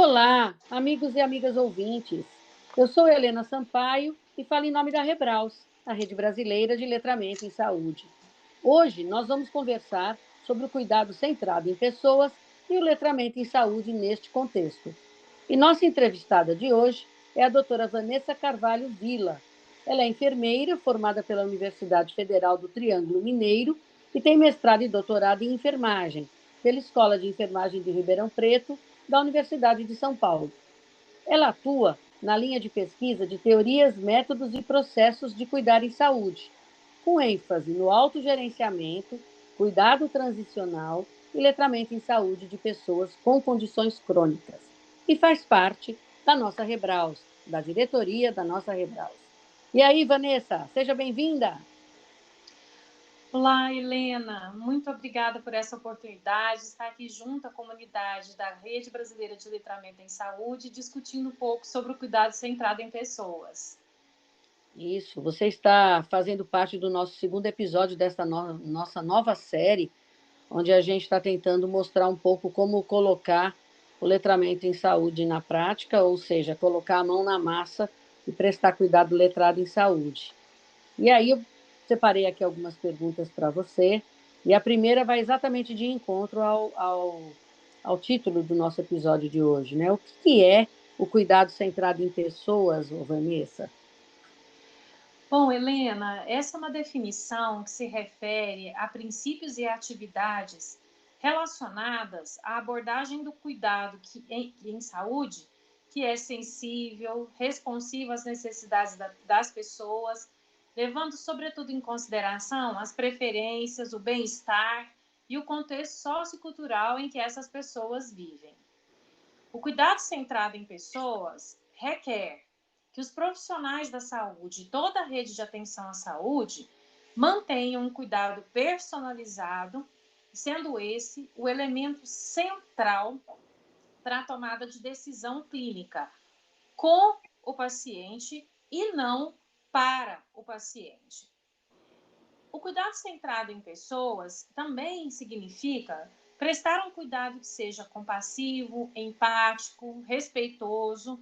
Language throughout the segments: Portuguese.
Olá, amigos e amigas ouvintes. Eu sou Helena Sampaio e falo em nome da Rebraus, a Rede Brasileira de Letramento em Saúde. Hoje nós vamos conversar sobre o cuidado centrado em pessoas e o letramento em saúde neste contexto. E nossa entrevistada de hoje é a doutora Vanessa Carvalho Vila. Ela é enfermeira formada pela Universidade Federal do Triângulo Mineiro e tem mestrado e doutorado em enfermagem pela Escola de Enfermagem de Ribeirão Preto, da Universidade de São Paulo. Ela atua na linha de pesquisa de teorias, métodos e processos de cuidar em saúde, com ênfase no autogerenciamento, cuidado transicional e letramento em saúde de pessoas com condições crônicas. E faz parte da nossa Rebraus, da diretoria da nossa Rebraus. E aí, Vanessa, seja bem-vinda! Olá, Helena. Muito obrigada por essa oportunidade de estar aqui junto à comunidade da Rede Brasileira de Letramento em Saúde, discutindo um pouco sobre o cuidado centrado em pessoas. Isso, você está fazendo parte do nosso segundo episódio desta nossa nova série, onde a gente está tentando mostrar um pouco como colocar o letramento em saúde na prática, ou seja, colocar a mão na massa e prestar cuidado letrado em saúde. E aí eu separei aqui algumas perguntas para você, e a primeira vai exatamente de encontro ao título do nosso episódio de hoje, né? O que é o cuidado centrado em pessoas, Vanessa? Bom, Helena, essa é uma definição que se refere a princípios e atividades relacionadas à abordagem do cuidado em saúde, que é sensível, responsivo às necessidades das pessoas, levando sobretudo em consideração as preferências, o bem-estar e o contexto sociocultural em que essas pessoas vivem. O cuidado centrado em pessoas requer que os profissionais da saúde e toda a rede de atenção à saúde mantenham um cuidado personalizado, sendo esse o elemento central para a tomada de decisão clínica com o paciente e não para o paciente. O cuidado centrado em pessoas também significa prestar um cuidado que seja compassivo, empático, respeitoso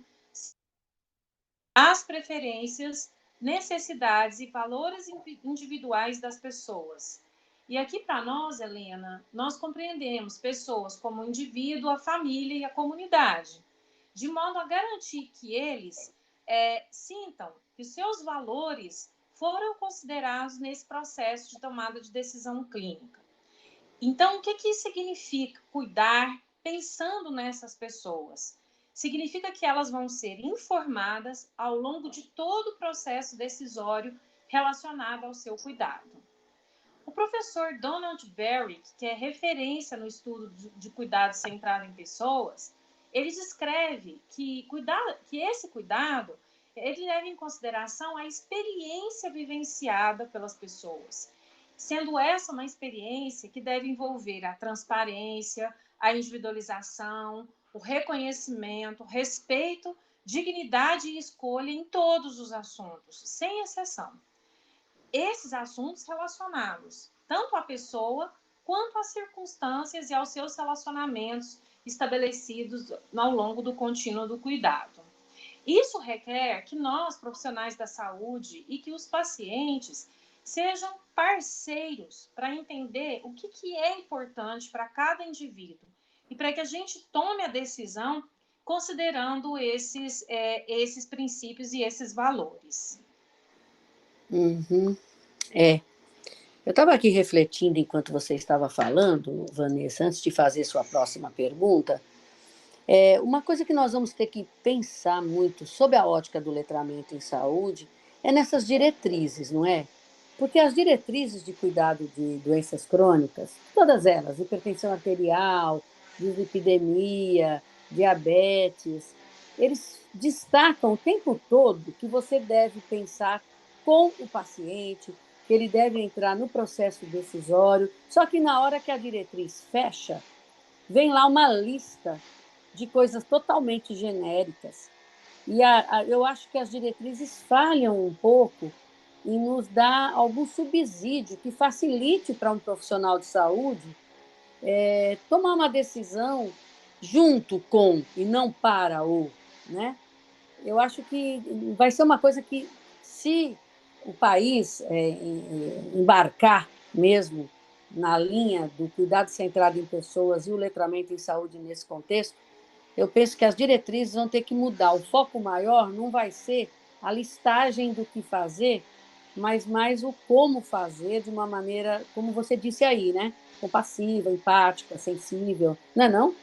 às preferências, necessidades e valores individuais das pessoas. E aqui para nós, Helena, nós compreendemos pessoas como o indivíduo, a família e a comunidade, de modo a garantir que eles sintam que os seus valores foram considerados nesse processo de tomada de decisão clínica. Então, o que significa cuidar pensando nessas pessoas? Significa que elas vão ser informadas ao longo de todo o processo decisório relacionado ao seu cuidado. O professor Donald Berwick, que é referência no estudo de cuidado centrado em pessoas, ele descreve que esse cuidado ele leva em consideração a experiência vivenciada pelas pessoas, sendo essa uma experiência que deve envolver a transparência, a individualização, o reconhecimento, respeito, dignidade e escolha em todos os assuntos, sem exceção. Esses assuntos relacionados tanto à pessoa quanto às circunstâncias e aos seus relacionamentos estabelecidos ao longo do contínuo do cuidado. Isso requer que nós, profissionais da saúde, e que os pacientes sejam parceiros para entender o que é importante para cada indivíduo e para que a gente tome a decisão considerando esses princípios e esses valores. Uhum. Eu estava aqui refletindo enquanto você estava falando, Vanessa, antes de fazer sua próxima pergunta. Uma coisa que nós vamos ter que pensar muito sob a ótica do letramento em saúde é nessas diretrizes, não é? Porque as diretrizes de cuidado de doenças crônicas, todas elas, hipertensão arterial, dislipidemia, diabetes, eles destacam o tempo todo que você deve pensar com o paciente, que ele deve entrar no processo decisório, só que na hora que a diretriz fecha, vem lá uma lista de coisas totalmente genéricas. E eu acho que as diretrizes falham um pouco em nos dar algum subsídio que facilite para um profissional de saúde tomar uma decisão junto com e não para o, né? Eu acho que vai ser uma coisa que, se o país embarcar mesmo na linha do cuidado centrado em pessoas e o letramento em saúde nesse contexto, eu penso que as diretrizes vão ter que mudar. O foco maior não vai ser a listagem do que fazer, mas mais o como fazer de uma maneira, como você disse aí, né? Compassiva, empática, sensível. Não é não?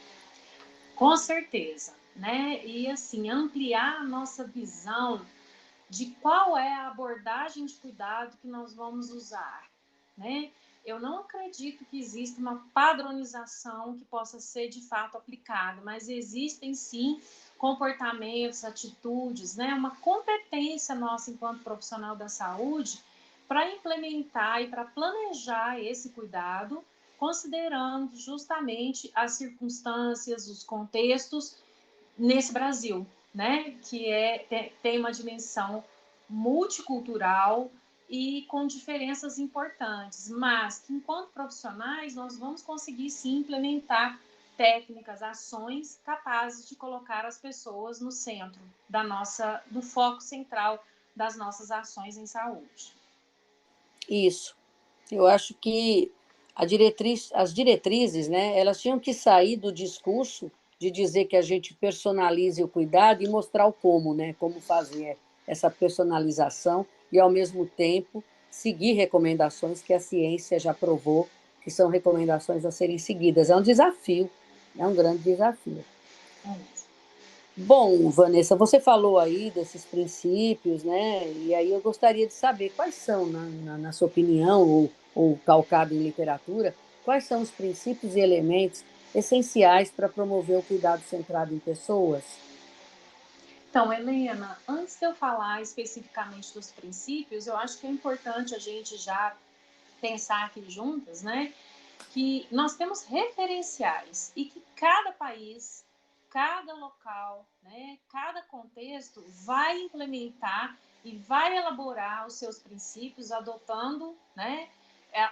Com certeza, né? E assim, ampliar a nossa visão de qual é a abordagem de cuidado que nós vamos usar, né? Eu não acredito que exista uma padronização que possa ser de fato aplicada, mas existem sim comportamentos, atitudes, né? Uma competência nossa enquanto profissional da saúde para implementar e para planejar esse cuidado, considerando justamente as circunstâncias, os contextos nesse Brasil, né? Que tem uma dimensão multicultural e com diferenças importantes, mas que enquanto profissionais nós vamos conseguir sim implementar técnicas, ações capazes de colocar as pessoas no centro do foco central das nossas ações em saúde. Isso. Eu acho que as diretrizes, né, elas tinham que sair do discurso de dizer que a gente personalize o cuidado e mostrar o como, né, como fazer essa personalização e, ao mesmo tempo, seguir recomendações que a ciência já provou que são recomendações a serem seguidas. É um desafio, é um grande desafio. Bom, Vanessa, você falou aí desses princípios, né? E aí eu gostaria de saber quais são, na sua opinião, ou calcado em literatura, quais são os princípios e elementos essenciais para promover o cuidado centrado em pessoas? Então, Helena, antes de eu falar especificamente dos princípios, eu acho que é importante a gente já pensar aqui juntas, né? Que nós temos referenciais e que cada país, cada local, né, cada contexto vai implementar e vai elaborar os seus princípios, adotando, né,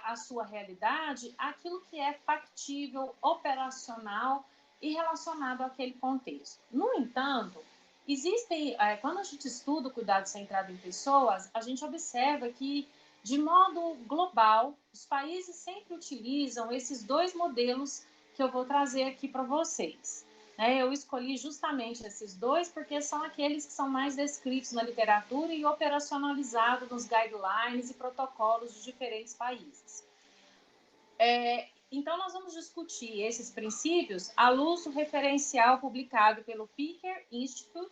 a sua realidade, aquilo que é factível, operacional e relacionado àquele contexto. No entanto, existem, quando a gente estuda o cuidado centrado em pessoas, a gente observa que, de modo global, os países sempre utilizam esses dois modelos que eu vou trazer aqui para vocês. Eu escolhi justamente esses dois porque são aqueles que são mais descritos na literatura e operacionalizados nos guidelines e protocolos de diferentes países. Então, nós vamos discutir esses princípios à luz do referencial publicado pelo Picker Institute,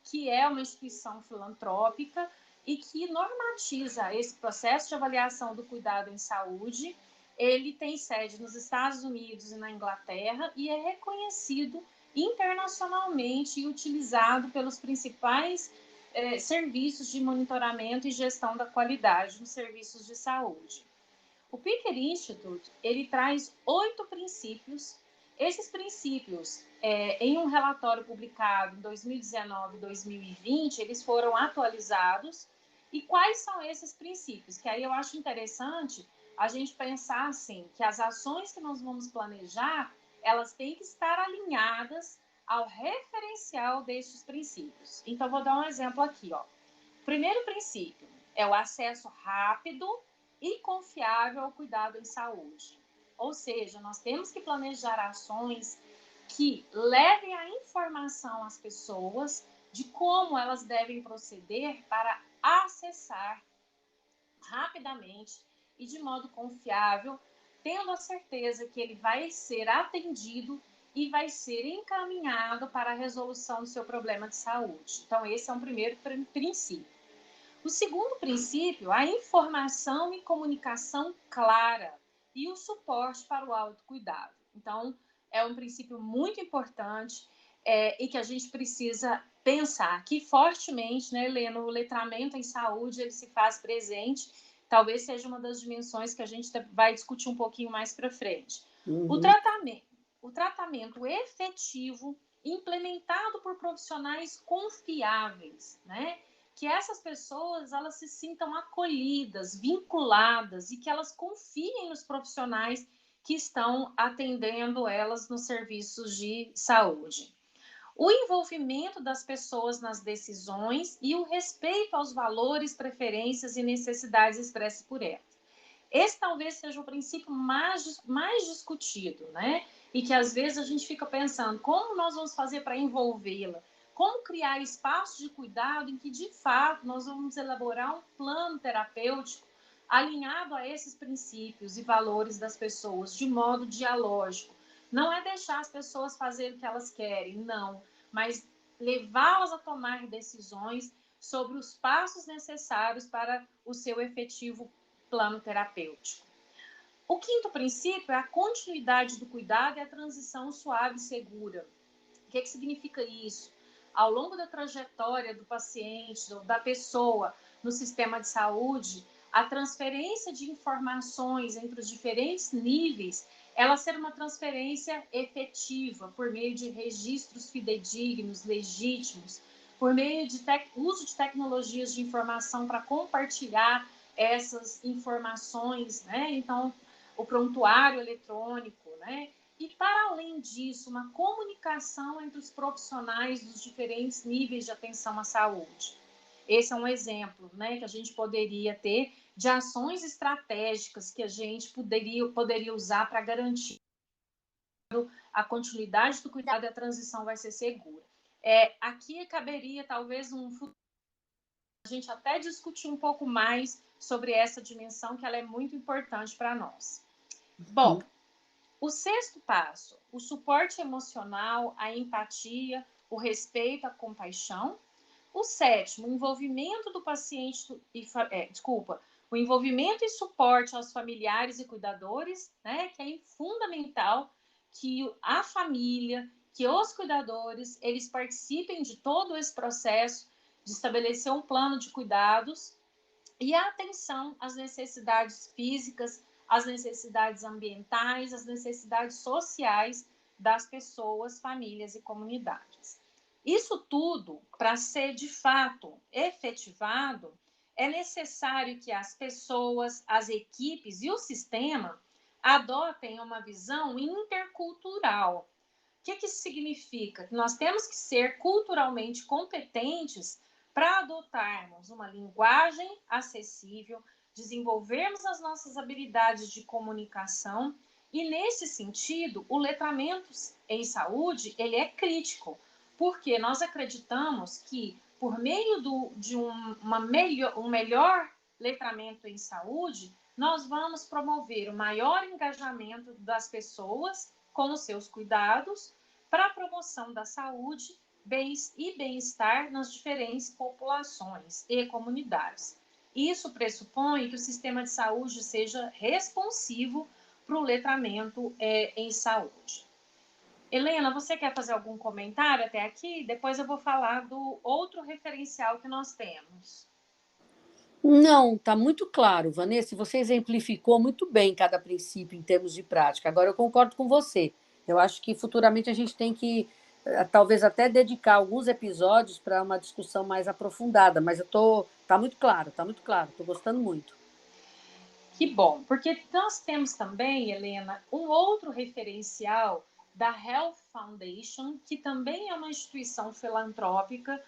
que é uma instituição filantrópica e que normatiza esse processo de avaliação do cuidado em saúde. Ele tem sede nos Estados Unidos e na Inglaterra e é reconhecido internacionalmente e utilizado pelos principais serviços de monitoramento e gestão da qualidade nos serviços de saúde. O Picker Institute, ele traz 8 princípios. Esses princípios, em um relatório publicado em 2019 e 2020, eles foram atualizados. E quais são esses princípios? Que aí eu acho interessante a gente pensar assim, que as ações que nós vamos planejar, elas têm que estar alinhadas ao referencial destes princípios. Então, vou dar um exemplo aqui, ó. O primeiro princípio é o acesso rápido e confiável ao cuidado em saúde. Ou seja, nós temos que planejar ações que levem a informação às pessoas de como elas devem proceder para acessar rapidamente e de modo confiável, tendo a certeza que ele vai ser atendido e vai ser encaminhado para a resolução do seu problema de saúde. Então, esse é um primeiro princípio. O segundo princípio, a informação e comunicação clara e o suporte para o autocuidado. Então, é um princípio muito importante e que a gente precisa pensar aqui fortemente, né, Helena? O letramento em saúde, ele se faz presente, talvez seja uma das dimensões que a gente vai discutir um pouquinho mais para frente. Uhum. O tratamento efetivo implementado por profissionais confiáveis, né? Que essas pessoas elas se sintam acolhidas, vinculadas e que elas confiem nos profissionais que estão atendendo elas nos serviços de saúde. O envolvimento das pessoas nas decisões e o respeito aos valores, preferências e necessidades expressas por elas. Esse talvez seja o princípio mais discutido, né? E que às vezes a gente fica pensando como nós vamos fazer para envolvê-la, como criar espaços de cuidado em que de fato nós vamos elaborar um plano terapêutico alinhado a esses princípios e valores das pessoas de modo dialógico. Não é deixar as pessoas fazerem o que elas querem, não, mas levá-las a tomar decisões sobre os passos necessários para o seu efetivo plano terapêutico. O quinto princípio é a continuidade do cuidado e a transição suave e segura. O que significa isso? Ao longo da trajetória do paciente, da pessoa no sistema de saúde, a transferência de informações entre os diferentes níveis, ela ser uma transferência efetiva, por meio de registros fidedignos, legítimos, por meio de uso de tecnologias de informação para compartilhar essas informações, né? Então, o prontuário eletrônico, né? E, para além disso, uma comunicação entre os profissionais dos diferentes níveis de atenção à saúde. Esse é um exemplo, né, que a gente poderia ter de ações estratégicas que a gente poderia usar para garantir a continuidade do cuidado e a transição vai ser segura. Aqui caberia talvez a gente até discutir um pouco mais sobre essa dimensão, que ela é muito importante para nós. Bom, o sexto passo, o suporte emocional, a empatia, o respeito, a compaixão. O sétimo, o envolvimento do paciente, o envolvimento e suporte aos familiares e cuidadores, né, que é fundamental que a família, que os cuidadores, eles participem de todo esse processo de estabelecer um plano de cuidados e a atenção às necessidades físicas, às necessidades ambientais, às necessidades sociais das pessoas, famílias e comunidades. Isso tudo, para ser de fato efetivado, é necessário que as pessoas, as equipes e o sistema adotem uma visão intercultural. O que isso significa? Que nós temos que ser culturalmente competentes para adotarmos uma linguagem acessível, desenvolvermos as nossas habilidades de comunicação e, nesse sentido, o letramento em saúde ele é crítico, porque nós acreditamos que, por meio de um melhor letramento em saúde, nós vamos promover o maior engajamento das pessoas com os seus cuidados para a promoção da saúde e bem-estar nas diferentes populações e comunidades. Isso pressupõe que o sistema de saúde seja responsivo para o letramento em saúde. Helena, você quer fazer algum comentário até aqui? Depois eu vou falar do outro referencial que nós temos. Não, está muito claro, Vanessa. Você exemplificou muito bem cada princípio em termos de prática. Agora, eu concordo com você. Eu acho que futuramente a gente tem que, talvez até dedicar alguns episódios para uma discussão mais aprofundada, mas está muito claro, está muito claro. Estou gostando muito. Que bom, porque nós temos também, Helena, um outro referencial da Health Foundation, que também é uma instituição filantrópica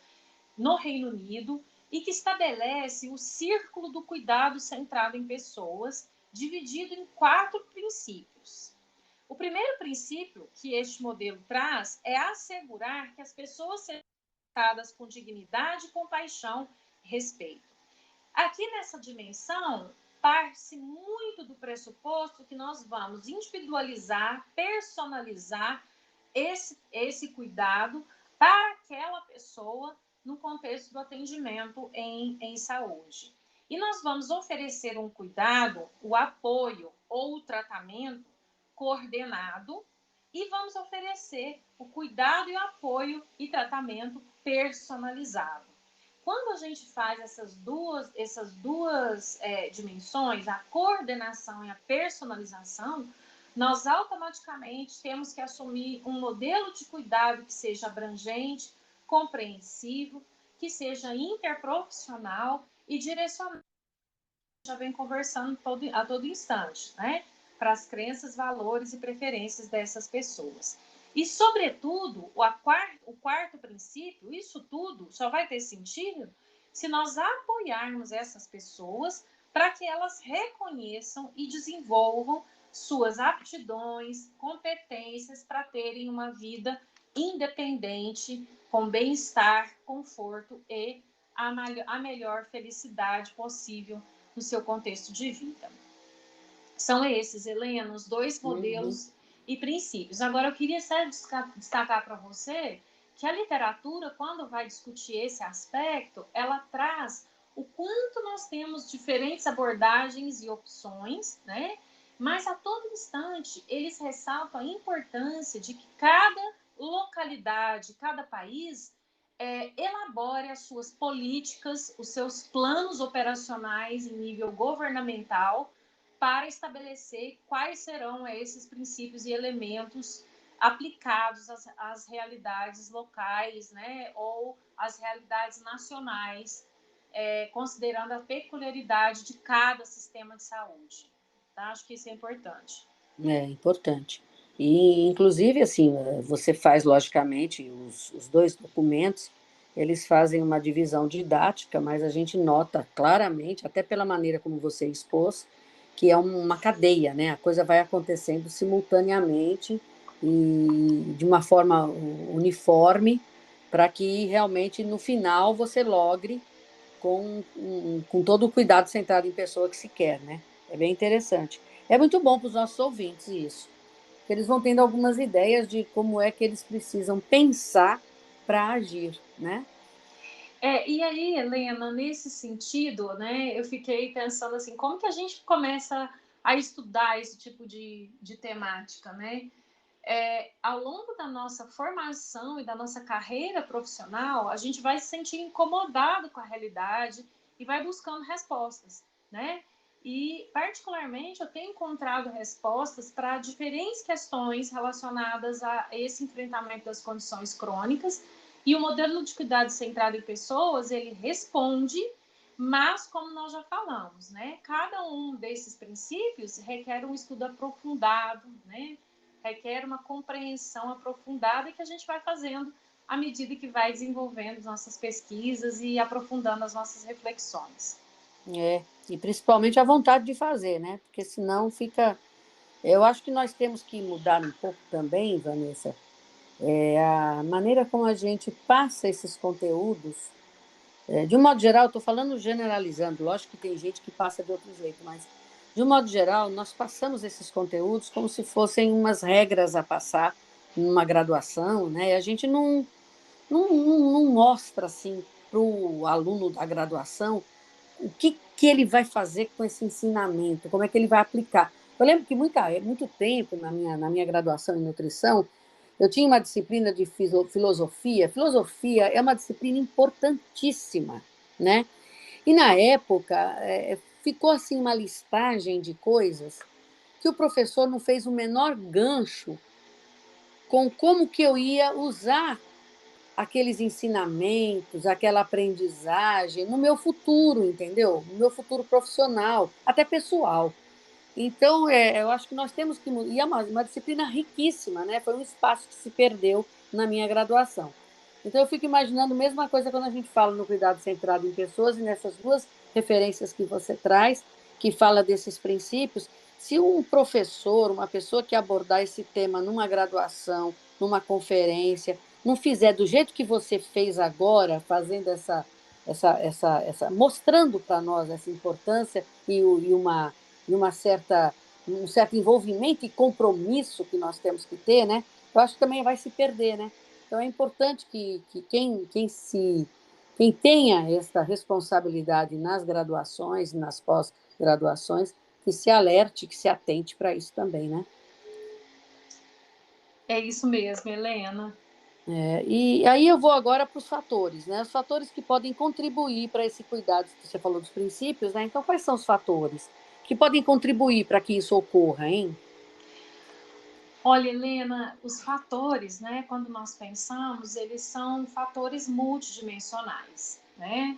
no Reino Unido e que estabelece o círculo do cuidado centrado em pessoas, dividido em 4 princípios. O primeiro princípio que este modelo traz é assegurar que as pessoas sejam tratadas com dignidade, compaixão e respeito. Aqui nessa dimensão, parte-se muito do pressuposto que nós vamos individualizar, personalizar esse cuidado para aquela pessoa no contexto do atendimento em saúde. E nós vamos oferecer um cuidado, o apoio ou o tratamento coordenado e vamos oferecer o cuidado e o apoio e tratamento personalizado. Quando a gente faz essas duas dimensões, a coordenação e a personalização, nós automaticamente temos que assumir um modelo de cuidado que seja abrangente, compreensivo, que seja interprofissional e direcionado. Já vem conversando a todo instante, né? para as crenças, valores e preferências dessas pessoas. E, sobretudo, o quarto princípio, isso tudo só vai ter sentido se nós apoiarmos essas pessoas para que elas reconheçam e desenvolvam suas aptidões, competências para terem uma vida independente, com bem-estar, conforto e a melhor felicidade possível no seu contexto de vida. São esses, Helena, os dois modelos e princípios. Agora, eu queria só destacar para você que a literatura, quando vai discutir esse aspecto, ela traz o quanto nós temos diferentes abordagens e opções, né? Mas a todo instante eles ressaltam a importância de que cada localidade, cada país elabore as suas políticas, os seus planos operacionais em nível governamental para estabelecer quais serão esses princípios e elementos aplicados às realidades locais, né, ou às realidades nacionais, considerando a peculiaridade de cada sistema de saúde. Tá? Acho que isso é importante. É importante. E, inclusive, assim, você faz, logicamente, os dois documentos, eles fazem uma divisão didática, mas a gente nota claramente, até pela maneira como você expôs, que é uma cadeia, né? A coisa vai acontecendo simultaneamente e de uma forma uniforme, para que realmente, no final, você logre com todo o cuidado centrado em pessoa que se quer, né? É bem interessante. É muito bom para os nossos ouvintes isso, porque eles vão tendo algumas ideias de como é que eles precisam pensar para agir, né? E aí, Helena, nesse sentido, né, eu fiquei pensando assim, como que a gente começa a estudar esse tipo de temática, né? Ao longo da nossa formação e da nossa carreira profissional, a gente vai se sentir incomodado com a realidade e vai buscando respostas, né? E, particularmente, eu tenho encontrado respostas para diferentes questões relacionadas a esse enfrentamento das condições crônicas. E o modelo de cuidado centrado em pessoas, ele responde, mas, como nós já falamos, né? Cada um desses princípios requer um estudo aprofundado, né? Requer uma compreensão aprofundada que a gente vai fazendo à medida que vai desenvolvendo nossas pesquisas e aprofundando as nossas reflexões. E principalmente a vontade de fazer, né? Porque senão fica. Eu acho que nós temos que mudar um pouco também, Vanessa, a maneira como a gente passa esses conteúdos. De um modo geral, estou falando generalizando, lógico que tem gente que passa de outro jeito, mas de um modo geral, nós passamos esses conteúdos como se fossem umas regras a passar numa graduação, né? E a gente não mostra assim para o aluno da graduação o que ele vai fazer com esse ensinamento, como é que ele vai aplicar. Eu lembro que muito tempo na minha graduação em nutrição, eu tinha uma disciplina de filosofia. Filosofia é uma disciplina importantíssima, né? E na época ficou assim uma listagem de coisas que o professor não fez o menor gancho com como que eu ia usar aqueles ensinamentos, aquela aprendizagem no meu futuro, entendeu? No meu futuro profissional, até pessoal. Então, eu acho que nós temos que. E é uma disciplina riquíssima, né? Foi um espaço que se perdeu na minha graduação. Então, eu fico imaginando a mesma coisa quando a gente fala no cuidado centrado em pessoas e nessas duas referências que você traz, que fala desses princípios. Se um professor, uma pessoa que abordar esse tema numa graduação, numa conferência, não fizer do jeito que você fez agora, fazendo mostrando para nós essa importância e uma um certo envolvimento e compromisso que nós temos que ter, né? Eu acho que também vai se perder, né? Então é importante que quem tenha essa responsabilidade nas graduações, nas pós-graduações, que se alerte, que se atente para isso também, né? É isso mesmo, Helena. E aí eu vou agora para os fatores, né? Os fatores que podem contribuir para esse cuidado. Você falou dos princípios, né? Então, quais são os fatores que podem contribuir para que isso ocorra, hein? Olha, Helena, os fatores, né, quando nós pensamos, eles são fatores multidimensionais, né?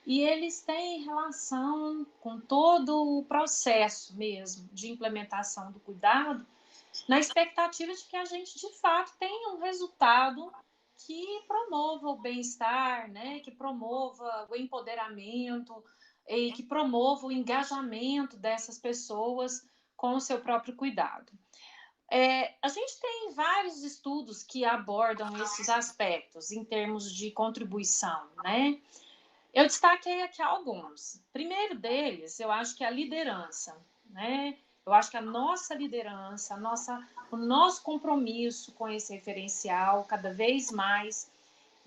e eles têm relação com todo o processo mesmo de implementação do cuidado, na expectativa de que a gente, de fato, tenha um resultado que promova o bem-estar, né? Que promova o empoderamento e que promova o engajamento dessas pessoas com o seu próprio cuidado. A gente tem vários estudos que abordam esses aspectos em termos de contribuição, né? Eu destaquei aqui alguns. Primeiro deles, eu acho que é a liderança, né? Eu acho que a nossa liderança, o nosso compromisso com esse referencial, cada vez mais,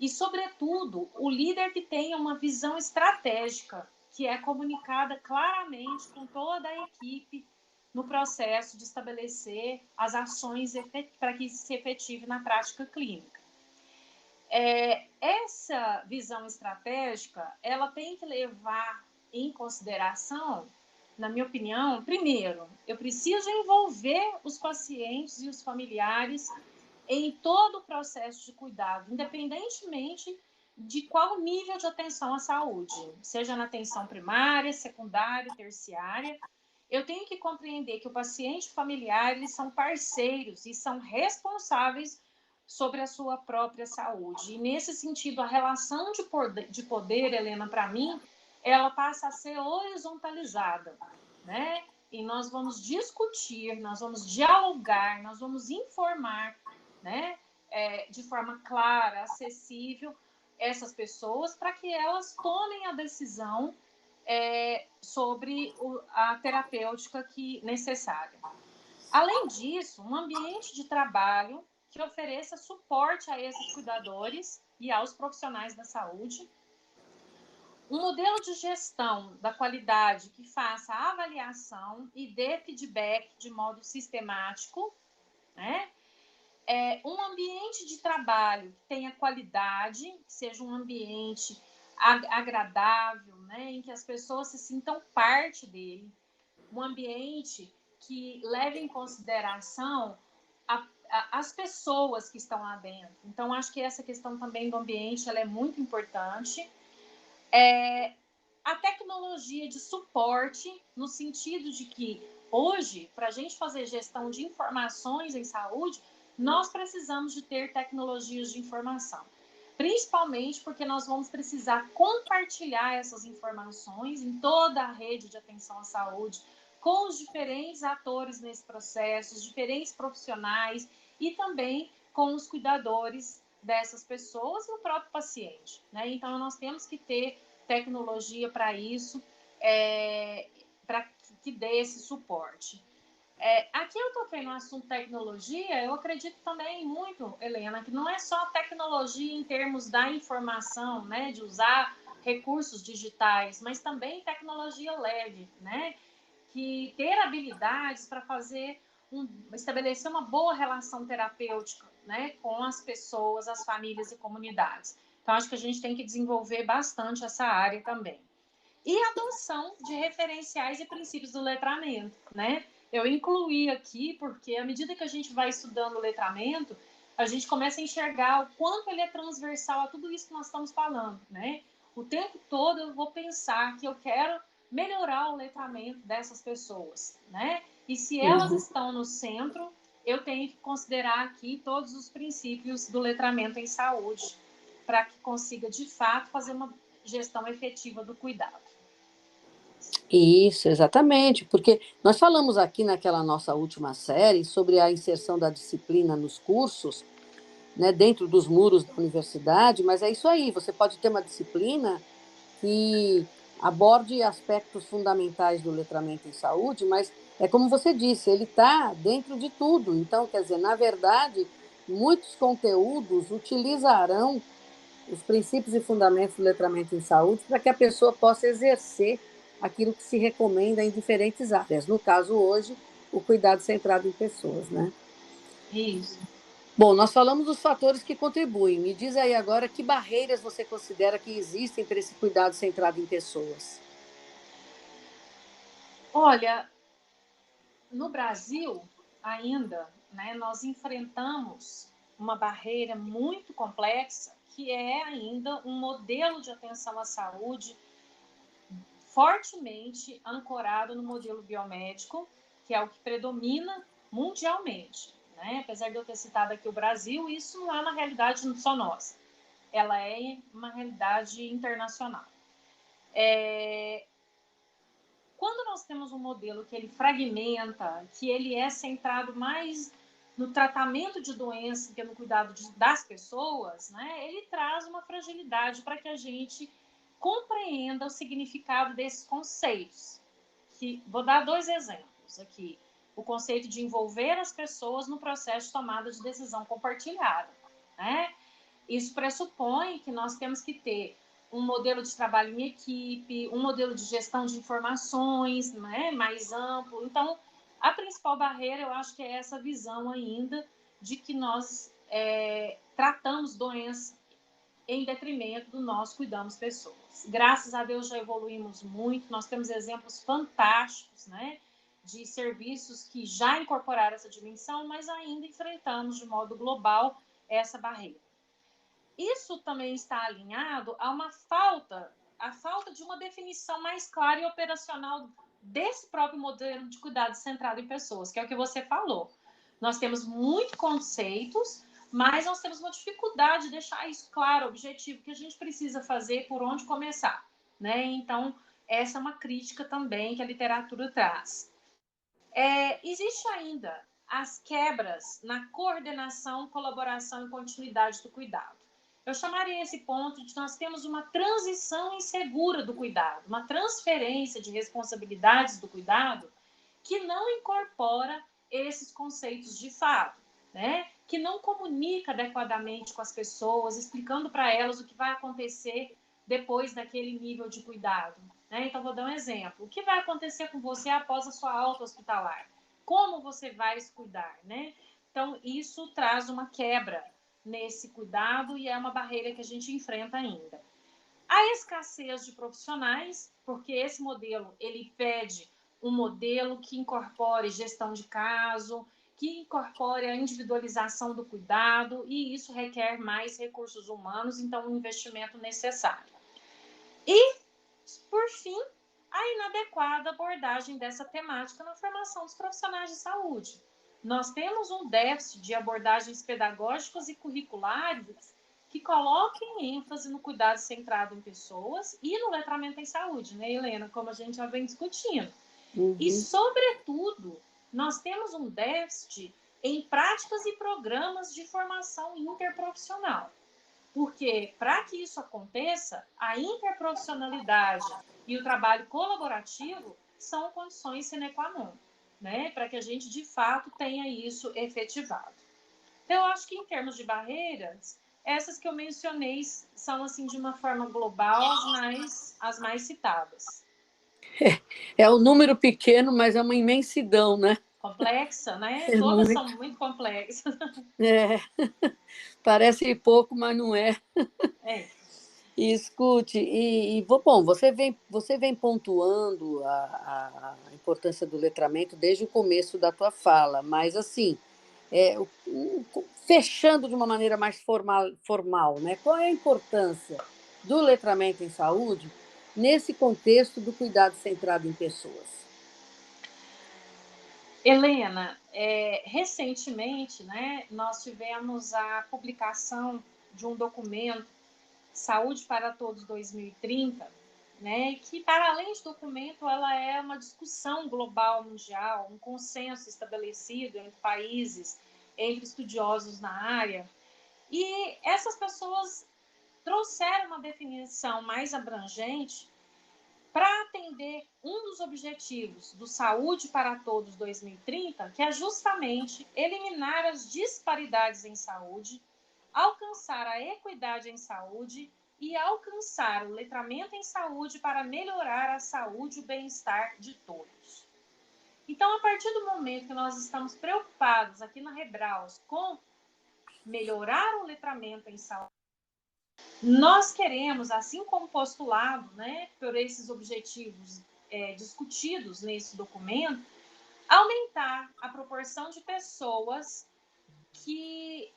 e, sobretudo, o líder que tenha uma visão estratégica, que é comunicada claramente com toda a equipe no processo de estabelecer as ações para que isso se efetive na prática clínica. Essa visão estratégica, ela tem que levar em consideração, na minha opinião, primeiro, eu preciso envolver os pacientes e os familiares em todo o processo de cuidado, independentemente de qual nível de atenção à saúde, seja na atenção primária, secundária, terciária. Eu tenho que compreender que o paciente e o familiar, eles são parceiros e são responsáveis sobre a sua própria saúde. E, nesse sentido, a relação de poder, Helena, para mim, ela passa a ser horizontalizada, né? E nós vamos discutir, nós vamos dialogar, nós vamos informar, né? De forma clara, acessível, essas pessoas para que elas tomem a decisão sobre a terapêutica necessária. Além disso, um ambiente de trabalho que ofereça suporte a esses cuidadores e aos profissionais da saúde, um modelo de gestão da qualidade que faça a avaliação e dê feedback de modo sistemático, né? Um ambiente de trabalho que tenha qualidade, que seja um ambiente agradável, né? Em que as pessoas se sintam parte dele, um ambiente que leve em consideração as pessoas que estão lá dentro. Então, acho que essa questão também do ambiente ela é muito importante. A tecnologia de suporte, no sentido de que hoje, para a gente fazer gestão de informações em saúde, nós precisamos de ter tecnologias de informação. Principalmente porque nós vamos precisar compartilhar essas informações em toda a rede de atenção à saúde, com os diferentes atores nesse processo, os diferentes profissionais e também com os cuidadores dessas pessoas e o próprio paciente, né? Então, nós temos que ter tecnologia para isso, para que dê esse suporte. Aqui eu toquei no assunto tecnologia, eu acredito também muito, Helena, que não é só tecnologia em termos da informação, né, de usar recursos digitais, mas também tecnologia leve, né, que ter habilidades para estabelecer uma boa relação terapêutica, né, com as pessoas, as famílias e comunidades. Então, acho que a gente tem que desenvolver bastante essa área também. E a adoção de referenciais e princípios do letramento, né? Eu incluí aqui porque, à medida que a gente vai estudando o letramento, a gente começa a enxergar o quanto ele é transversal a tudo isso que nós estamos falando, né? O tempo todo eu vou pensar que eu quero melhorar o letramento dessas pessoas, né? E se elas estão no centro, eu tenho que considerar aqui todos os princípios do letramento em saúde, para que consiga, de fato, fazer uma gestão efetiva do cuidado. Isso, exatamente, porque nós falamos aqui naquela nossa última série sobre a inserção da disciplina nos cursos, né, dentro dos muros da universidade, mas é isso aí, você pode ter uma disciplina que aborde aspectos fundamentais do letramento em saúde, mas é como você disse, ele está dentro de tudo. Então, quer dizer, na verdade, muitos conteúdos utilizarão os princípios e fundamentos do letramento em saúde para que a pessoa possa exercer aquilo que se recomenda em diferentes áreas. No caso, hoje, o cuidado centrado em pessoas, né? Isso. Bom, nós falamos dos fatores que contribuem. Me diz aí agora que barreiras você considera que existem para esse cuidado centrado em pessoas. Olha, no Brasil, ainda, né, nós enfrentamos uma barreira muito complexa, que é ainda um modelo de atenção à saúde fortemente ancorado no modelo biomédico, que é o que predomina mundialmente, né? Apesar de eu ter citado aqui o Brasil, isso não é uma realidade só nossa, ela é uma realidade internacional. Quando nós temos um modelo que ele fragmenta, que ele é centrado mais no tratamento de doença que no cuidado das pessoas, né, ele traz uma fragilidade para que a gente compreenda o significado desses conceitos. Vou dar 2 exemplos aqui. O conceito de envolver as pessoas no processo de tomada de decisão compartilhada, né? Isso pressupõe que nós temos que ter um modelo de trabalho em equipe, um modelo de gestão de informações, né, mais amplo. Então, a principal barreira, eu acho que é essa visão ainda de que nós tratamos doença em detrimento do nós cuidamos pessoas. Graças a Deus já evoluímos muito, nós temos exemplos fantásticos, né, de serviços que já incorporaram essa dimensão, mas ainda enfrentamos de modo global essa barreira. Isso também está alinhado a a falta de uma definição mais clara e operacional desse próprio modelo de cuidado centrado em pessoas, que é o que você falou. Nós temos muitos conceitos, mas nós temos uma dificuldade de deixar isso claro, objetivo, que a gente precisa fazer, por onde começar, né? Então, essa é uma crítica também que a literatura traz. Existe ainda as quebras na coordenação, colaboração e continuidade do cuidado. Eu chamaria esse ponto de que nós temos uma transição insegura do cuidado, uma transferência de responsabilidades do cuidado que não incorpora esses conceitos de fato, né? Que não comunica adequadamente com as pessoas, explicando para elas o que vai acontecer depois daquele nível de cuidado. Né? Então, vou dar um exemplo. O que vai acontecer com você após a sua alta hospitalar? Como você vai se cuidar? Né? Então, isso traz uma quebra nesse cuidado e é uma barreira que a gente enfrenta ainda. A escassez de profissionais, porque esse modelo ele pede um modelo que incorpore gestão de caso, que incorpore a individualização do cuidado, e isso requer mais recursos humanos, então um investimento necessário. E, por fim, a inadequada abordagem dessa temática na formação dos profissionais de saúde. Nós temos um déficit de abordagens pedagógicas e curriculares que coloquem ênfase no cuidado centrado em pessoas e no letramento em saúde, né, Helena? Como a gente já vem discutindo. E, sobretudo, nós temos um déficit em práticas e programas de formação interprofissional. Porque, para que isso aconteça, a interprofissionalidade e o trabalho colaborativo são condições sine qua non, né? Para que a gente, de fato, tenha isso efetivado. Então, eu acho que, em termos de barreiras, essas que eu mencionei são, assim, de uma forma global, as mais citadas. É um número pequeno, mas é uma imensidão, né? Complexa, né? Todas são muito complexas. Parece pouco, mas não é. E escute, bom, você vem pontuando a importância do letramento desde o começo da tua fala, mas assim, fechando de uma maneira mais formal, né? Qual é a importância do letramento em saúde nesse contexto do cuidado centrado em pessoas? Helena, recentemente, né, nós tivemos a publicação de um documento, Saúde para Todos 2030, né, que, para além de documento, ela é uma discussão global, mundial, um consenso estabelecido entre países, entre estudiosos na área. E essas pessoas trouxeram uma definição mais abrangente para atender um dos objetivos do Saúde para Todos 2030, que é justamente eliminar as disparidades em saúde, alcançar a equidade em saúde e alcançar o letramento em saúde para melhorar a saúde e o bem-estar de todos. Então, a partir do momento que nós estamos preocupados aqui na Rebraus com melhorar o letramento em saúde, nós queremos, assim como postulado, né, por esses objetivos discutidos nesse documento, aumentar a proporção de pessoas que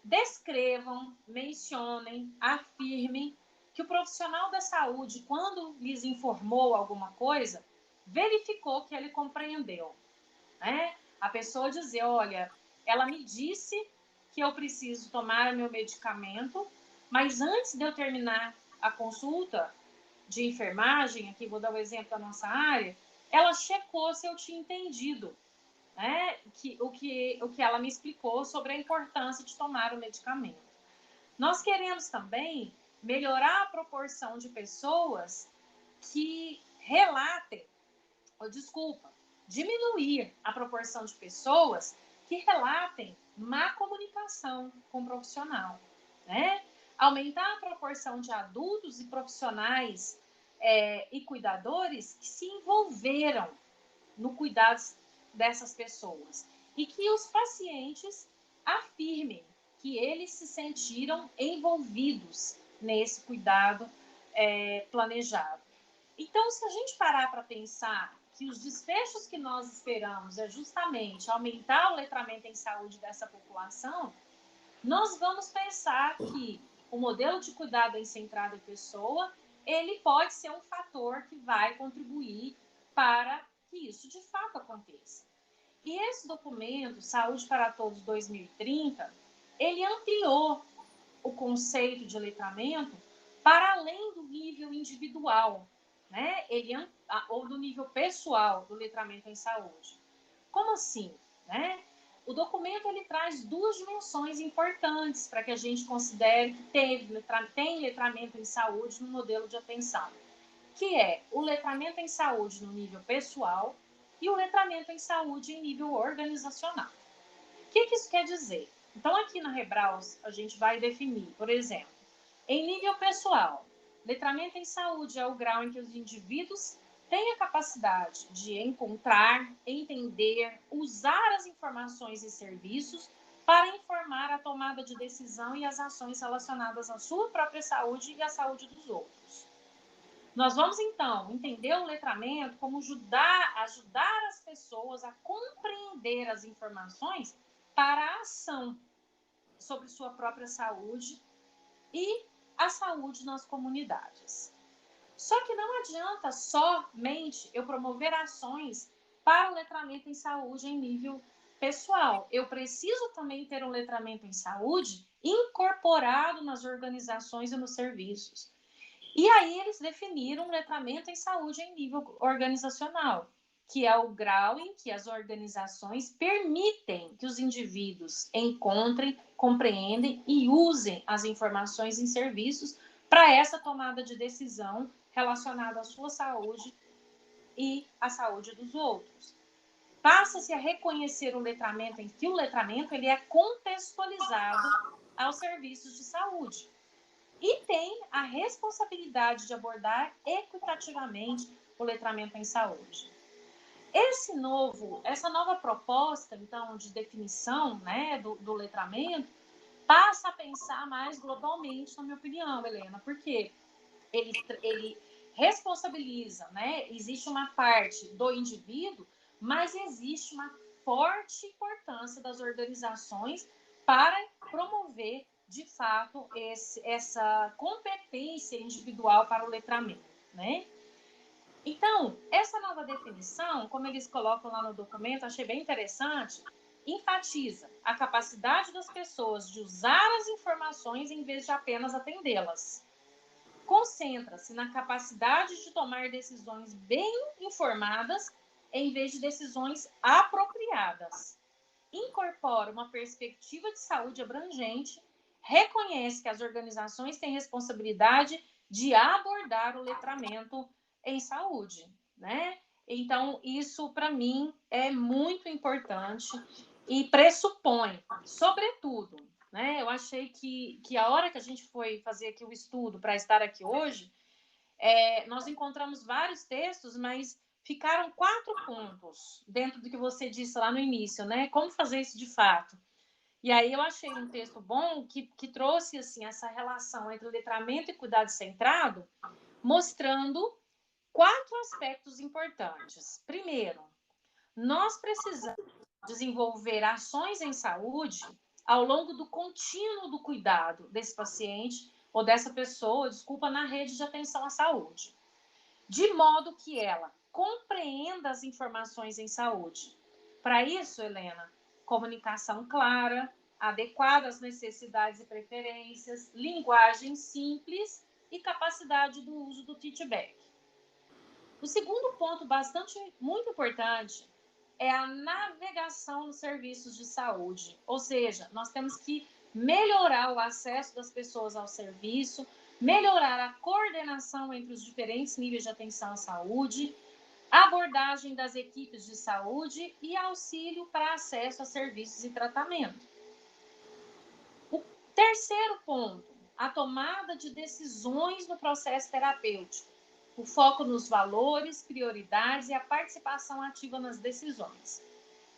descrevam, mencionem, afirmem que o profissional da saúde, quando lhes informou alguma coisa, verificou que ele compreendeu, né? A pessoa dizer, olha, ela me disse que eu preciso tomar o meu medicamento, mas antes de eu terminar a consulta de enfermagem, aqui vou dar o exemplo da nossa área, ela checou se eu tinha entendido, né, o que ela me explicou sobre a importância de tomar o medicamento. Nós queremos também melhorar a proporção de pessoas que relatem, ou desculpa, diminuir a proporção de pessoas que relatem má comunicação com o profissional, né? Aumentar a proporção de adultos e profissionais e cuidadores que se envolveram no cuidado dessas pessoas e que os pacientes afirmem que eles se sentiram envolvidos nesse cuidado planejado. Então, se a gente parar para pensar que os desfechos que nós esperamos é justamente aumentar o letramento em saúde dessa população, nós vamos pensar que o modelo de cuidado em centrado em pessoa, ele pode ser um fator que vai contribuir para que isso de fato aconteça. E esse documento, Saúde para Todos 2030, ele ampliou o conceito de letramento para além do nível individual, né? Ou do nível pessoal do letramento em saúde. Como assim, né? O documento ele traz duas dimensões importantes para que a gente considere que tem letramento em saúde no modelo de atenção, que é o letramento em saúde no nível pessoal e o letramento em saúde em nível organizacional. O que isso quer dizer? Então, aqui na Rebraus, a gente vai definir, por exemplo, em nível pessoal, letramento em saúde é o grau em que os indivíduos têm a capacidade de encontrar, entender, usar as informações e serviços para informar a tomada de decisão e as ações relacionadas à sua própria saúde e à saúde dos outros. Nós vamos, então, entender o letramento como ajudar as pessoas a compreender as informações para a ação sobre sua própria saúde e a saúde nas comunidades. Só que não adianta somente eu promover ações para o letramento em saúde em nível pessoal. Eu preciso também ter um letramento em saúde incorporado nas organizações e nos serviços. E aí eles definiram um letramento em saúde em nível organizacional, que é o grau em que as organizações permitem que os indivíduos encontrem, compreendem e usem as informações em serviços para essa tomada de decisão relacionada à sua saúde e à saúde dos outros. Passa-se a reconhecer o letramento em que o letramento ele é contextualizado aos serviços de saúde e tem a responsabilidade de abordar equitativamente o letramento em saúde. Essa nova proposta, então, de definição, né, do letramento, passa a pensar mais globalmente, na minha opinião, Helena, porque ele responsabiliza, né? Existe uma parte do indivíduo, mas existe uma forte importância das organizações para promover, de fato, essa competência individual para o letramento, né? Então, essa nova definição, como eles colocam lá no documento, achei bem interessante, enfatiza a capacidade das pessoas de usar as informações em vez de apenas atendê-las. Concentra-se na capacidade de tomar decisões bem informadas em vez de decisões apropriadas. Incorpora uma perspectiva de saúde abrangente, reconhece que as organizações têm responsabilidade de abordar o letramento em saúde, né? Então, isso, para mim, é muito importante e pressupõe, sobretudo, né? Eu achei que a hora que a gente foi fazer aqui o estudo para estar aqui hoje, nós encontramos vários textos, mas ficaram 4 pontos dentro do que você disse lá no início, né? Como fazer isso de fato. E aí eu achei um texto bom que trouxe assim, essa relação entre letramento e cuidado centrado, mostrando 4 aspectos importantes. Primeiro, nós precisamos desenvolver ações em saúde ao longo do contínuo do cuidado desse paciente ou dessa pessoa, desculpa, na rede de atenção à saúde, de modo que ela compreenda as informações em saúde. Para isso, Helena, comunicação clara, adequada às necessidades e preferências, linguagem simples e capacidade do uso do feedback. O segundo ponto muito importante é a navegação nos serviços de saúde, ou seja, nós temos que melhorar o acesso das pessoas ao serviço, melhorar a coordenação entre os diferentes níveis de atenção à saúde, abordagem das equipes de saúde e auxílio para acesso a serviços e tratamento. O terceiro ponto, a tomada de decisões no processo terapêutico, o foco nos valores, prioridades e a participação ativa nas decisões.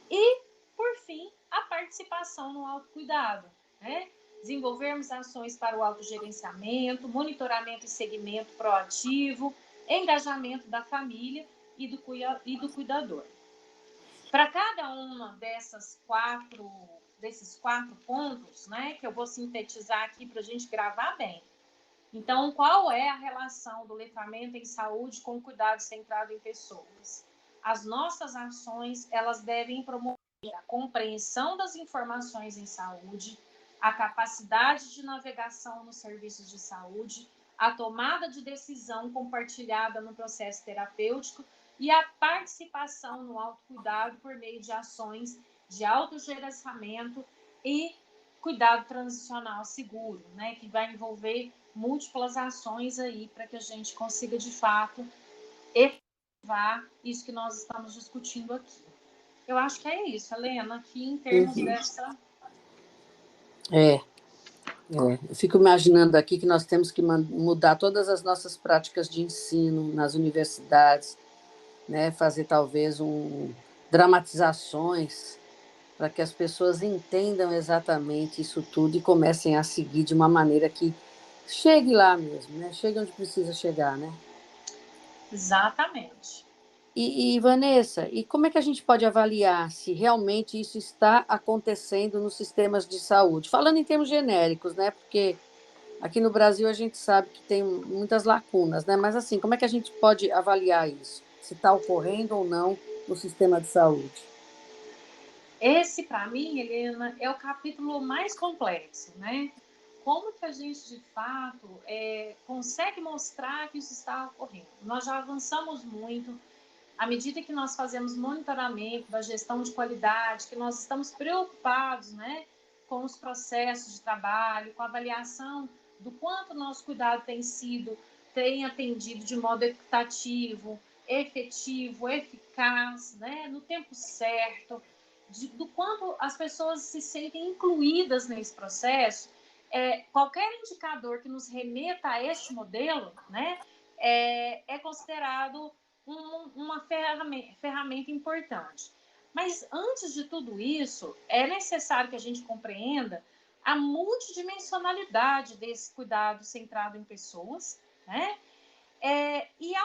E, por fim, a participação no autocuidado, né? Desenvolvermos ações para o autogerenciamento, monitoramento e segmento proativo, engajamento da família e do cuidador. Para cada uma desses quatro pontos, né, que eu vou sintetizar aqui para a gente gravar bem. Então, qual é a relação do letramento em saúde com o cuidado centrado em pessoas? As nossas ações, elas devem promover a compreensão das informações em saúde, a capacidade de navegação nos serviços de saúde, a tomada de decisão compartilhada no processo terapêutico e a participação no autocuidado por meio de ações de autogerenciamento e cuidado transicional seguro, né, que vai envolver múltiplas ações aí para que a gente consiga, de fato, efetivar isso que nós estamos discutindo aqui. Eu acho que é isso, Helena, aqui em termos dessa... Eu fico imaginando aqui que nós temos que mudar todas as nossas práticas de ensino nas universidades, né? Fazer talvez dramatizações para que as pessoas entendam exatamente isso tudo e comecem a seguir de uma maneira que chegue lá mesmo, né? Chegue onde precisa chegar, né? Exatamente. E, Vanessa, e como é que a gente pode avaliar se realmente isso está acontecendo nos sistemas de saúde? Falando em termos genéricos, né? Porque aqui no Brasil a gente sabe que tem muitas lacunas, né? Mas assim, como é que a gente pode avaliar isso? Se está ocorrendo ou não no sistema de saúde? Esse, para mim, Helena, é o capítulo mais complexo, né? Como que a gente, de fato, consegue mostrar que isso está ocorrendo? Nós já avançamos muito. À medida que nós fazemos monitoramento da gestão de qualidade, que nós estamos preocupados, né, com os processos de trabalho, com a avaliação do quanto o nosso cuidado tem atendido de modo equitativo, efetivo, eficaz, né, no tempo certo, do quanto as pessoas se sentem incluídas nesse processo, qualquer indicador que nos remeta a este modelo, né, é considerado uma ferramenta importante. Mas antes de tudo isso, é necessário que a gente compreenda a multidimensionalidade desse cuidado centrado em pessoas, né? E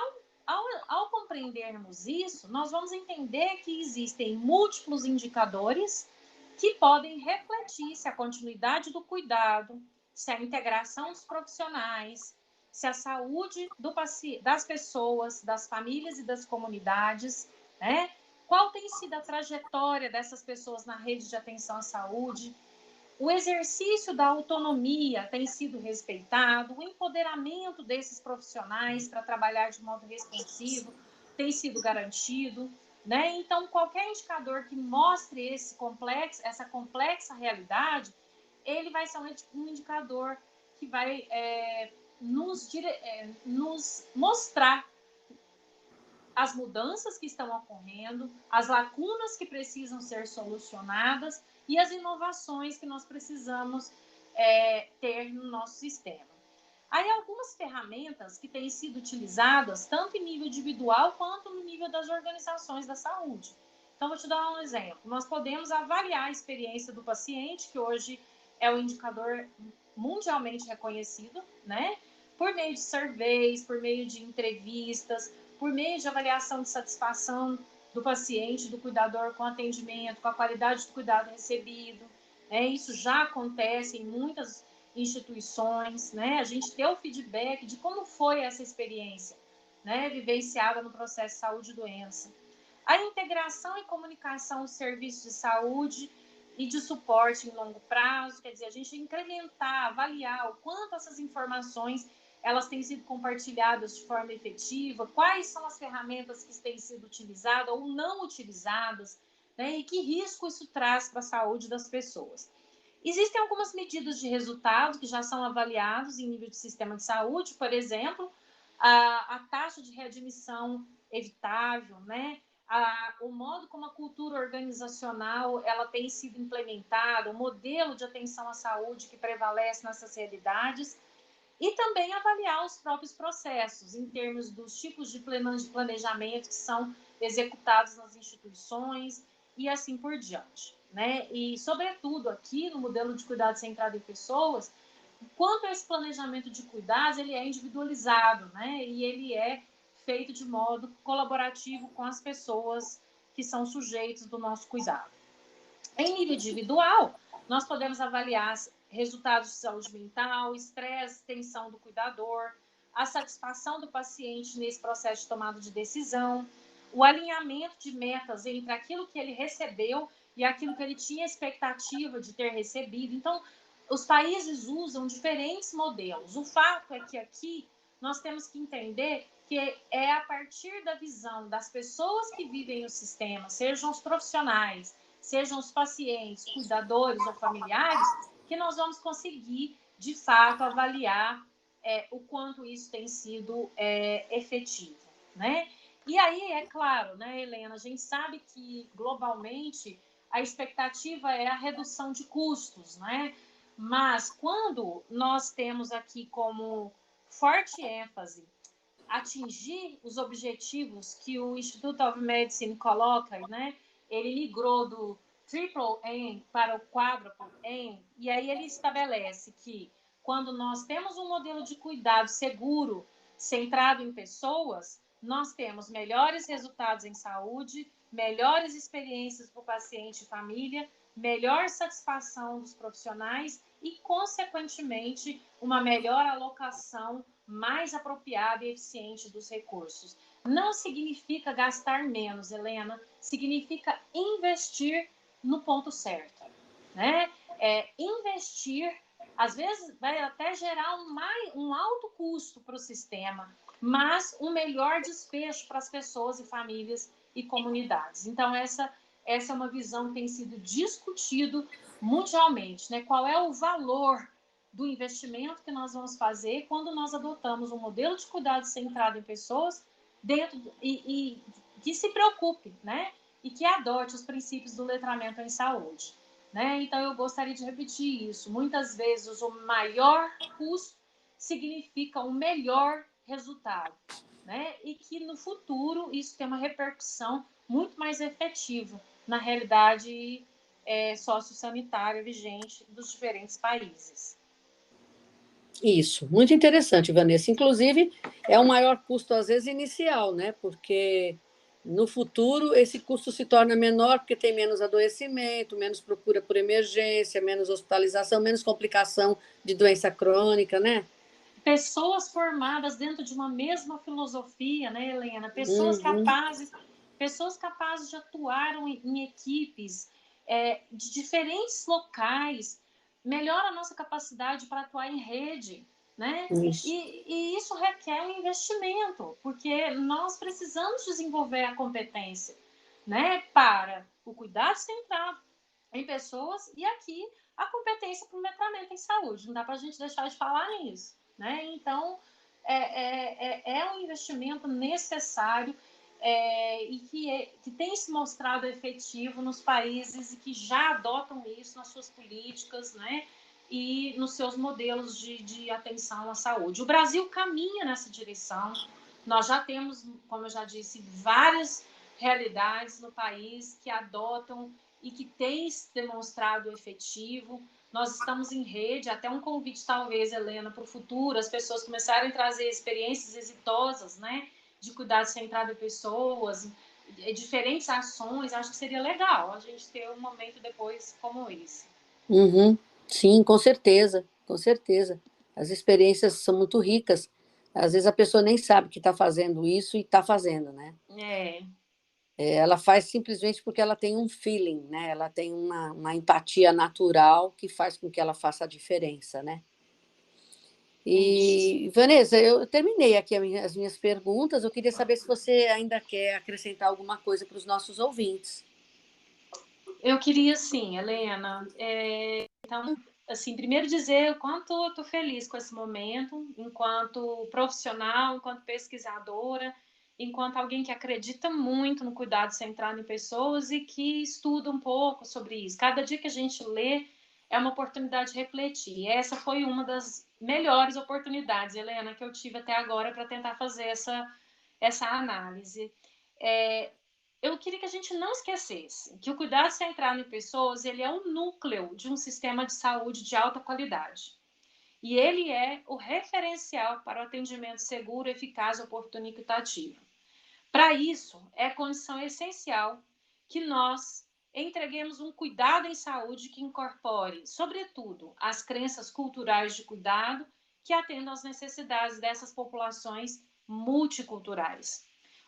ao compreendermos isso, nós vamos entender que existem múltiplos indicadores que podem refletir se a continuidade do cuidado, se a integração dos profissionais, se a saúde das pessoas, das famílias e das comunidades, né? Qual tem sido a trajetória dessas pessoas na rede de atenção à saúde? O exercício da autonomia tem sido respeitado, o empoderamento desses profissionais para trabalhar de modo responsivo tem sido garantido, né? Então, qualquer indicador que mostre essa complexa realidade, ele vai ser um indicador que vai nos mostrar as mudanças que estão ocorrendo, as lacunas que precisam ser solucionadas e as inovações que nós precisamos ter no nosso sistema. Aí algumas ferramentas que têm sido utilizadas tanto em nível individual quanto no nível das organizações da saúde. Então, vou te dar um exemplo. Nós podemos avaliar a experiência do paciente, que hoje é um indicador mundialmente reconhecido, né? Por meio de surveys, por meio de entrevistas, por meio de avaliação de satisfação do paciente, do cuidador com atendimento, com a qualidade do cuidado recebido. Isso já acontece em muitas instituições, né? A gente ter o feedback de como foi essa experiência, né? Vivenciada no processo de saúde e doença. A integração e comunicação dos serviços de saúde e de suporte em longo prazo, quer dizer, a gente incrementar, avaliar o quanto essas informações elas têm sido compartilhadas de forma efetiva, quais são as ferramentas que têm sido utilizadas ou não utilizadas, né, e que risco isso traz para a saúde das pessoas. Existem algumas medidas de resultado que já são avaliados em nível de sistema de saúde, por exemplo, a taxa de readmissão evitável, né? O modo como a cultura organizacional ela tem sido implementada, o modelo de atenção à saúde que prevalece nessas realidades, e também avaliar os próprios processos, em termos dos tipos de planejamento que são executados nas instituições e assim por diante, né? E, sobretudo, aqui no modelo de cuidado centrado em pessoas, quanto esse planejamento de cuidados ele é individualizado, né? E ele é feito de modo colaborativo com as pessoas que são sujeitos do nosso cuidado. Em nível individual, nós podemos avaliar resultados de saúde mental, estresse, tensão do cuidador, a satisfação do paciente nesse processo de tomada de decisão, o alinhamento de metas entre aquilo que ele recebeu e aquilo que ele tinha expectativa de ter recebido. Então, os países usam diferentes modelos. O fato é que aqui nós temos que entender que é a partir da visão das pessoas que vivem o sistema, sejam os profissionais, sejam os pacientes, cuidadores ou familiares, que nós vamos conseguir, de fato, avaliar o quanto isso tem sido efetivo, né? E aí, é claro, né, Helena, a gente sabe que, globalmente, a expectativa é a redução de custos, né? Mas quando nós temos aqui como forte ênfase atingir os objetivos que o Institute of Medicine coloca, né? Ele migrou do triple aim para o quadruple aim, e aí ele estabelece que quando nós temos um modelo de cuidado seguro, centrado em pessoas, nós temos melhores resultados em saúde, melhores experiências para o paciente e família, melhor satisfação dos profissionais e, consequentemente, uma melhor alocação mais apropriada e eficiente dos recursos. Não significa gastar menos, Helena, significa investir no ponto certo, né? Investir, às vezes, vai até gerar um alto custo para o sistema, mas um melhor desfecho para as pessoas e famílias e comunidades. Então, essa é uma visão que tem sido discutido mundialmente, né? Qual é o valor do investimento que nós vamos fazer quando nós adotamos um modelo de cuidado centrado em pessoas e que se preocupe, né? E que adote os princípios do letramento em saúde, né? Então, eu gostaria de repetir isso. Muitas vezes, o maior custo significa um melhor resultado, né? E que, no futuro, isso tem uma repercussão muito mais efetiva na realidade sociossanitária vigente dos diferentes países. Isso, muito interessante, Vanessa. Inclusive, é o maior custo, às vezes, inicial, né? Porque no futuro esse custo se torna menor porque tem menos adoecimento, menos procura por emergência, menos hospitalização, menos complicação de doença crônica, né? Pessoas formadas dentro de uma mesma filosofia, né, Helena? Uhum. Pessoas capazes de atuar em equipes de diferentes locais, melhora a nossa capacidade para atuar em rede, né? Isso. E isso requer um investimento, porque nós precisamos desenvolver a competência, né, para o cuidado centrado em pessoas e aqui a competência para o letramento em saúde. Não dá para a gente deixar de falar nisso, né? Então, é um investimento necessário e que tem se mostrado efetivo nos países e que já adotam isso nas suas políticas, né? E nos seus modelos de atenção à saúde. O Brasil caminha nessa direção. Nós já temos, como eu já disse, várias realidades no país que adotam e que têm se demonstrado efetivo. Nós estamos em rede, até um convite, talvez, Helena, para o futuro, as pessoas começarem a trazer experiências exitosas, né, de cuidado centrado em pessoas, diferentes ações. Acho que seria legal a gente ter um momento depois como esse. Uhum. Sim, com certeza. com certeza. As experiências são muito ricas. Às vezes a pessoa nem sabe que está fazendo isso e está fazendo, né? É, Ela faz simplesmente porque ela tem um feeling, né? Ela tem uma empatia natural que faz com que ela faça a diferença, né? isso. E, Vanessa, eu terminei aqui as minhas perguntas. Eu queria saber se você ainda quer acrescentar alguma coisa para os nossos ouvintes. Eu queria sim, Helena. Então, assim, primeiro dizer o quanto eu estou feliz com esse momento, enquanto profissional, enquanto pesquisadora, enquanto alguém que acredita muito no cuidado centrado em pessoas e que estuda um pouco sobre isso. Cada dia que a gente lê é uma oportunidade de refletir. E essa foi uma das melhores oportunidades, Helena, que eu tive até agora para tentar fazer essa análise. É, eu queria que a gente não esquecesse que o cuidado centrado em pessoas ele é um núcleo de um sistema de saúde de alta qualidade. E ele é o referencial para o atendimento seguro, eficaz, oportuno e equitativo. Para isso, é condição essencial que nós entreguemos um cuidado em saúde que incorpore, sobretudo, as crenças culturais de cuidado que atendam às necessidades dessas populações multiculturais.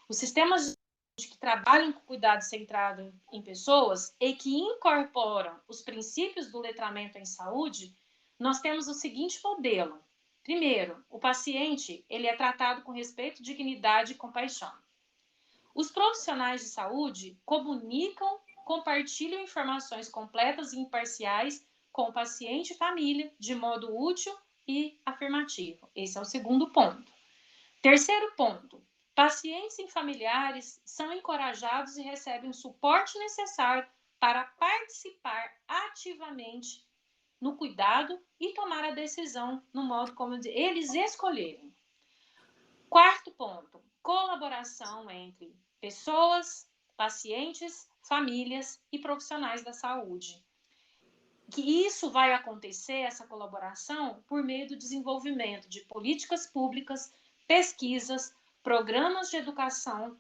Os sistemas que trabalham com cuidado centrado em pessoas e que incorporam os princípios do letramento em saúde, nós temos o seguinte modelo. Primeiro, o paciente ele é tratado com respeito, dignidade e compaixão. Os profissionais de saúde comunicam, compartilham informações completas e imparciais com o paciente e família de modo útil e afirmativo. Esse é o segundo ponto. Terceiro ponto, pacientes e familiares são encorajados e recebem o suporte necessário para participar ativamente no cuidado e tomar a decisão no modo como eles escolherem. Quarto ponto, colaboração entre pessoas, pacientes, famílias e profissionais da saúde. Que isso vai acontecer, essa colaboração, por meio do desenvolvimento de políticas públicas, pesquisas, programas de educação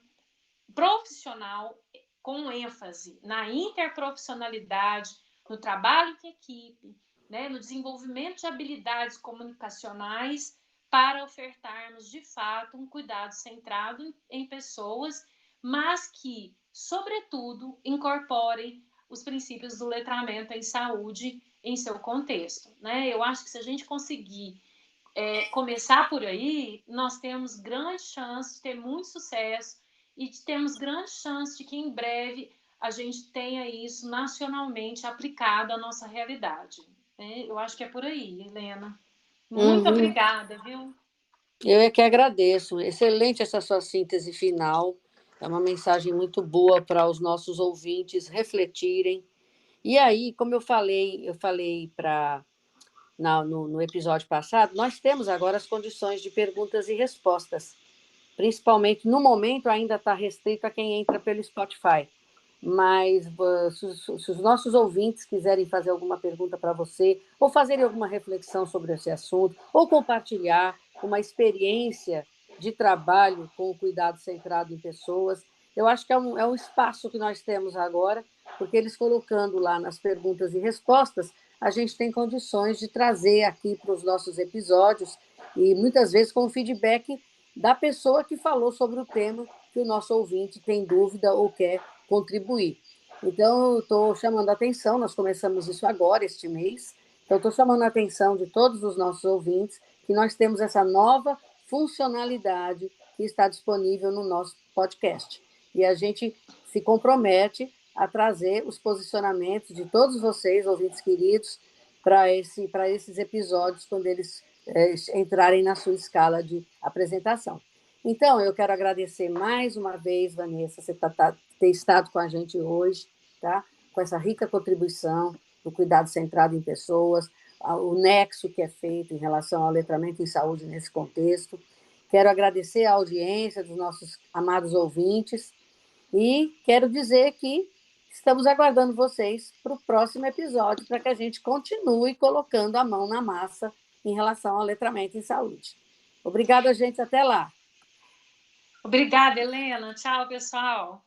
profissional com ênfase na interprofissionalidade, no trabalho em equipe, né, no desenvolvimento de habilidades comunicacionais para ofertarmos, de fato, um cuidado centrado em pessoas, mas que, sobretudo, incorporem os princípios do letramento em saúde em seu contexto. Né? Eu acho que se a gente conseguir começar por aí, nós temos grande chance de ter muito sucesso e temos grande chance de que em breve a gente tenha isso nacionalmente aplicado à nossa realidade. Né? Eu acho que é por aí, Helena. Muito Uhum. obrigada, viu? Eu é que agradeço. Excelente essa sua síntese final. É uma mensagem muito boa para os nossos ouvintes refletirem. E aí, como eu falei no episódio passado, nós temos agora as condições de perguntas e respostas. Principalmente no momento ainda está restrito a quem entra pelo Spotify. Mas se os nossos ouvintes quiserem fazer alguma pergunta para você, ou fazerem alguma reflexão sobre esse assunto, ou compartilhar uma experiência de trabalho com o cuidado centrado em pessoas, eu acho que é um espaço que nós temos agora, porque eles colocando lá nas perguntas e respostas, a gente tem condições de trazer aqui para os nossos episódios, e muitas vezes com o feedback da pessoa que falou sobre o tema que o nosso ouvinte tem dúvida ou quer contribuir. Então, eu estou chamando a atenção, nós começamos isso agora, este mês, então estou chamando a atenção de todos os nossos ouvintes que nós temos essa nova funcionalidade que está disponível no nosso podcast. E a gente se compromete a trazer os posicionamentos de todos vocês, ouvintes queridos, para esses episódios, quando eles entrarem na sua escala de apresentação. Então, eu quero agradecer mais uma vez, Vanessa, você ter estado com a gente hoje, tá? Com essa rica contribuição do cuidado centrado em pessoas, o nexo que é feito em relação ao letramento em saúde nesse contexto. Quero agradecer a audiência dos nossos amados ouvintes e quero dizer que estamos aguardando vocês para o próximo episódio, para que a gente continue colocando a mão na massa em relação ao letramento em saúde. Obrigada, gente. Até lá. Obrigada, Helena. Tchau, pessoal.